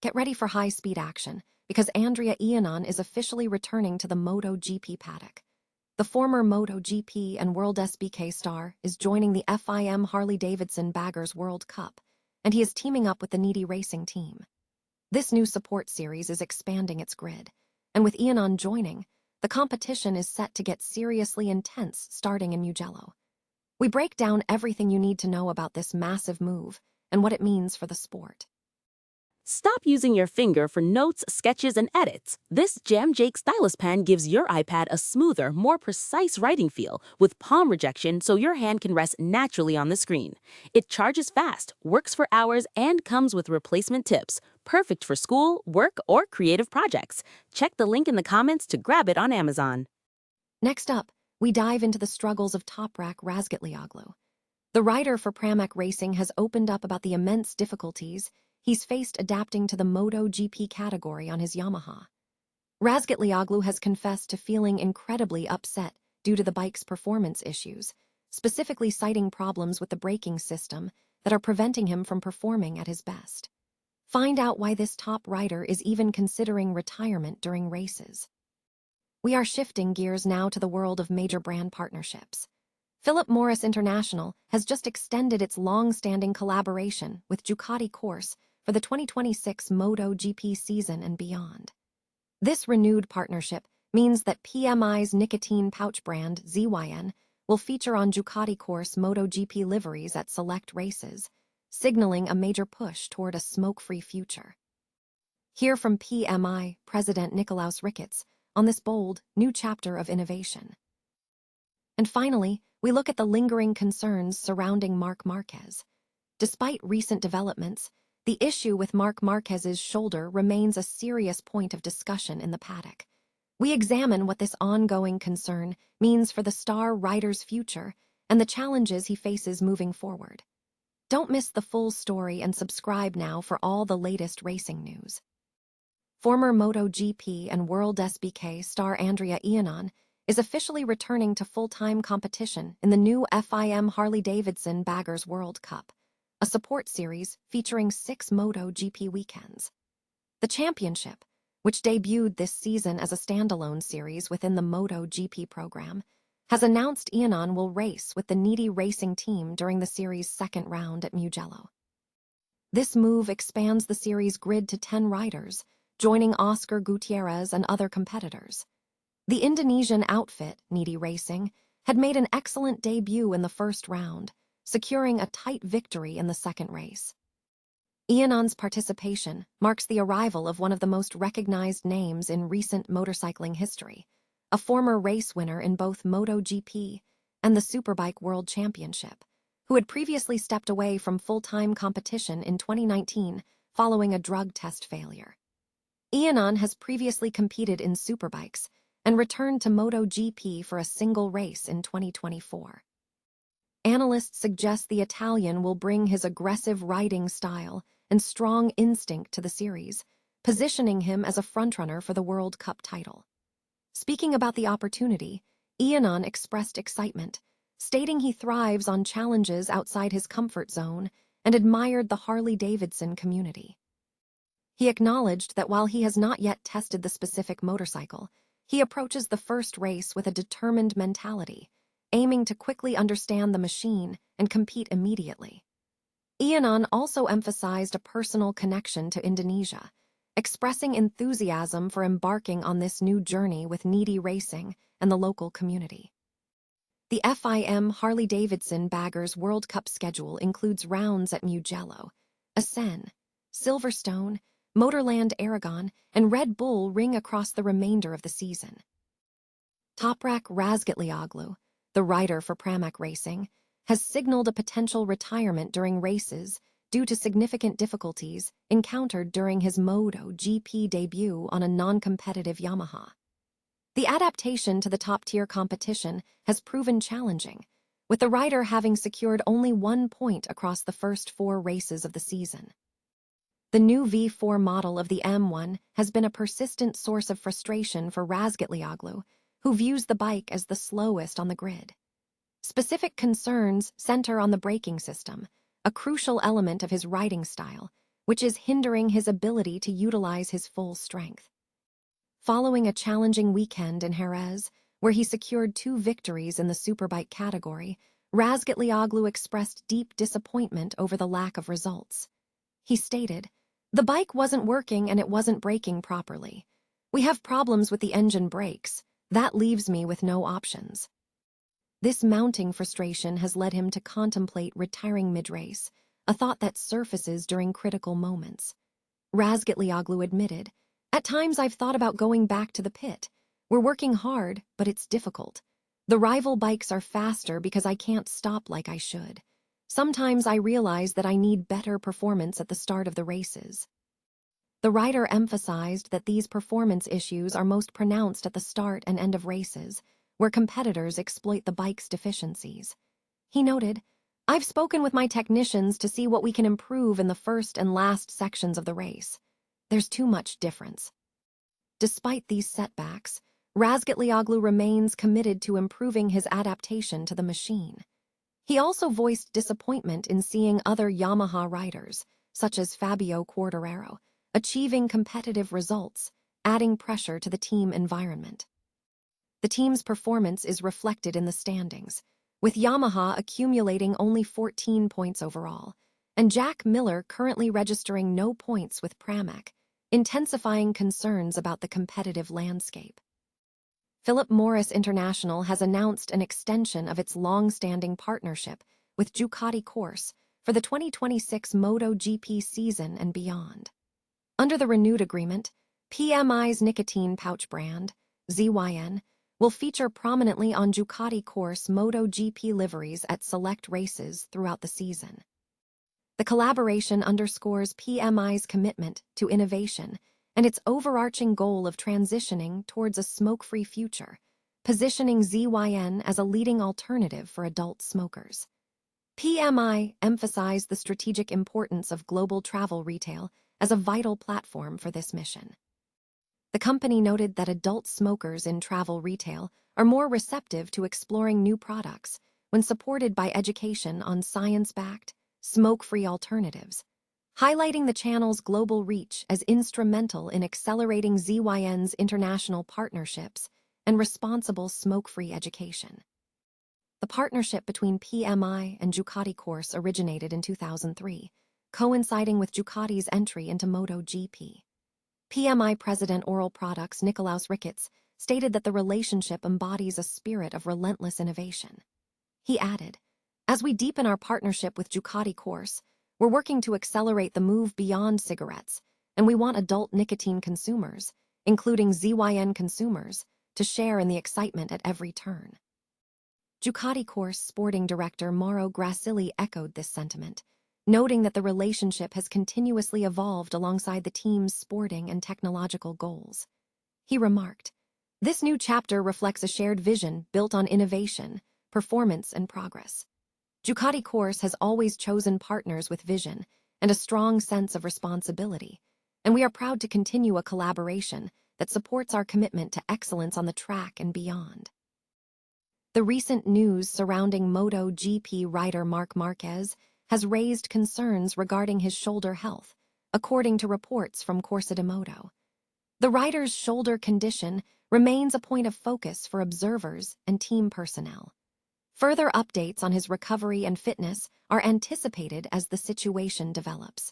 Get ready for high-speed action, because Andrea Iannone is officially returning to the MotoGP paddock. The former MotoGP and World SBK star is joining the FIM Harley-Davidson Baggers World Cup, and he is teaming up with the Needy Racing team. This new support series is expanding its grid, and with Iannone joining, the competition is set to get seriously intense starting in Mugello. We break down everything you need to know about this massive move and what it means for the sport. Stop using your finger for notes, sketches, and edits. This Jam Jake stylus pen gives your iPad a smoother, more precise writing feel with palm rejection so your hand can rest naturally on the screen. It charges fast, works for hours, and comes with replacement tips. Perfect for school, work, or creative projects. Check the link in the comments to grab it on Amazon. Next up, we dive into the struggles of Toprak Razgatlioglu. The rider for Pramac Racing has opened up about the immense difficulties he's faced adapting to the MotoGP category on his Yamaha. Razgatlioglu has confessed to feeling incredibly upset due to the bike's performance issues, specifically citing problems with the braking system that are preventing him from performing at his best. Find out why this top rider is even considering retirement during races. We are shifting gears now to the world of major brand partnerships. Philip Morris International has just extended its long-standing collaboration with Ducati Corse for the 2026 MotoGP season and beyond. This renewed partnership means that PMI's nicotine pouch brand ZYN will feature on Ducati Corse MotoGP liveries at select races, signaling a major push toward a smoke-free future. Hear from PMI President Nicolaus Ricketts on this bold, new chapter of innovation. And finally, we look at the lingering concerns surrounding Marc Marquez. Despite recent developments, the issue with Marc Marquez's shoulder remains a serious point of discussion in the paddock. We examine what this ongoing concern means for the star rider's future and the challenges he faces moving forward. Don't miss the full story and subscribe now for all the latest racing news. Former MotoGP and World SBK star Andrea Iannone is officially returning to full-time competition in the new FIM Harley-Davidson Baggers World Cup, a support series featuring 6 MotoGP weekends. The championship, which debuted this season as a standalone series within the MotoGP program, has announced Iannone will race with the Needy Racing team during the series' second round at Mugello. This move expands the series' grid to 10 riders, joining Oscar Gutierrez and other competitors. The Indonesian outfit, Needy Racing, had made an excellent debut in the first round, securing a tight victory in the second race. Iannone's participation marks the arrival of one of the most recognized names in recent motorcycling history, a former race winner in both MotoGP and the Superbike World Championship, who had previously stepped away from full-time competition in 2019 following a drug test failure. Iannone has previously competed in Superbikes and returned to MotoGP for a single race in 2024. Analysts suggest the Italian will bring his aggressive riding style and strong instinct to the series, positioning him as a frontrunner for the World Cup title. Speaking about the opportunity, Iannone expressed excitement, stating he thrives on challenges outside his comfort zone and admired the Harley-Davidson community. He acknowledged that while he has not yet tested the specific motorcycle, he approaches the first race with a determined mentality, aiming to quickly understand the machine and compete immediately. Iannone also emphasized a personal connection to Indonesia, expressing enthusiasm for embarking on this new journey with Needy Racing and the local community. The FIM Harley-Davidson Baggers World Cup schedule includes rounds at Mugello, Assen, Silverstone, Motorland Aragon, and Red Bull Ring across the remainder of the season. Toprak Razgatlioglu, the rider for Pramac Racing, has signaled a potential retirement during races due to significant difficulties encountered during his MotoGP debut on a non-competitive Yamaha. The adaptation to the top-tier competition has proven challenging, with the rider having secured only 1 point across the first 4 races of the season. The new V4 model of the M1 has been a persistent source of frustration for Razgatlioglu, who views the bike as the slowest on the grid. Specific concerns center on the braking system, a crucial element of his riding style, which is hindering his ability to utilize his full strength. Following a challenging weekend in Jerez, where he secured 2 victories in the superbike category, Razgatlioglu expressed deep disappointment over the lack of results. He stated, "The bike wasn't working and it wasn't braking properly. We have problems with the engine brakes. That leaves me with no options." This mounting frustration has led him to contemplate retiring mid-race, a thought that surfaces during critical moments. Razgatlioglu admitted, "At times I've thought about going back to the pit. We're working hard, but it's difficult. The rival bikes are faster because I can't stop like I should. Sometimes I realize that I need better performance at the start of the races." The rider emphasized that these performance issues are most pronounced at the start and end of races, where competitors exploit the bike's deficiencies. He noted, "I've spoken with my technicians to see what we can improve in the first and last sections of the race. There's too much difference." Despite these setbacks, Razgatlioglu remains committed to improving his adaptation to the machine. He also voiced disappointment in seeing other Yamaha riders, such as Fabio Quartararo, achieving competitive results, adding pressure to the team environment. The team's performance is reflected in the standings, with Yamaha accumulating only 14 points overall, and Jack Miller currently registering no points with Pramac, intensifying concerns about the competitive landscape. Philip Morris International has announced an extension of its long-standing partnership with Ducati Corse for the 2026 MotoGP season and beyond. Under the renewed agreement, PMI's nicotine pouch brand, ZYN, will feature prominently on Ducati Corse MotoGP liveries at select races throughout the season. The collaboration underscores PMI's commitment to innovation and its overarching goal of transitioning towards a smoke-free future, positioning ZYN as a leading alternative for adult smokers. PMI emphasized the strategic importance of global travel retail as a vital platform for this mission. The company noted that adult smokers in travel retail are more receptive to exploring new products when supported by education on science-backed, smoke-free alternatives, highlighting the channel's global reach as instrumental in accelerating ZYN's international partnerships and responsible smoke-free education. The partnership between PMI and Ducati Corse originated in 2003, coinciding with Ducati's entry into MotoGP. PMI President Oral Products Nikolaus Ricketts stated that the relationship embodies a spirit of relentless innovation. He added, "As we deepen our partnership with Ducati Corse, we're working to accelerate the move beyond cigarettes, and we want adult nicotine consumers, including ZYN consumers, to share in the excitement at every turn." Ducati Corse sporting director Mauro Grassilli echoed this sentiment, noting that the relationship has continuously evolved alongside the team's sporting and technological goals. He remarked, "This new chapter reflects a shared vision built on innovation, performance, and progress. Ducati Corse has always chosen partners with vision and a strong sense of responsibility, and we are proud to continue a collaboration that supports our commitment to excellence on the track and beyond." The recent news surrounding MotoGP rider Marc Marquez has raised concerns regarding his shoulder health, according to reports from Corsa de Moto. The rider's shoulder condition remains a point of focus for observers and team personnel. Further updates on his recovery and fitness are anticipated as the situation develops.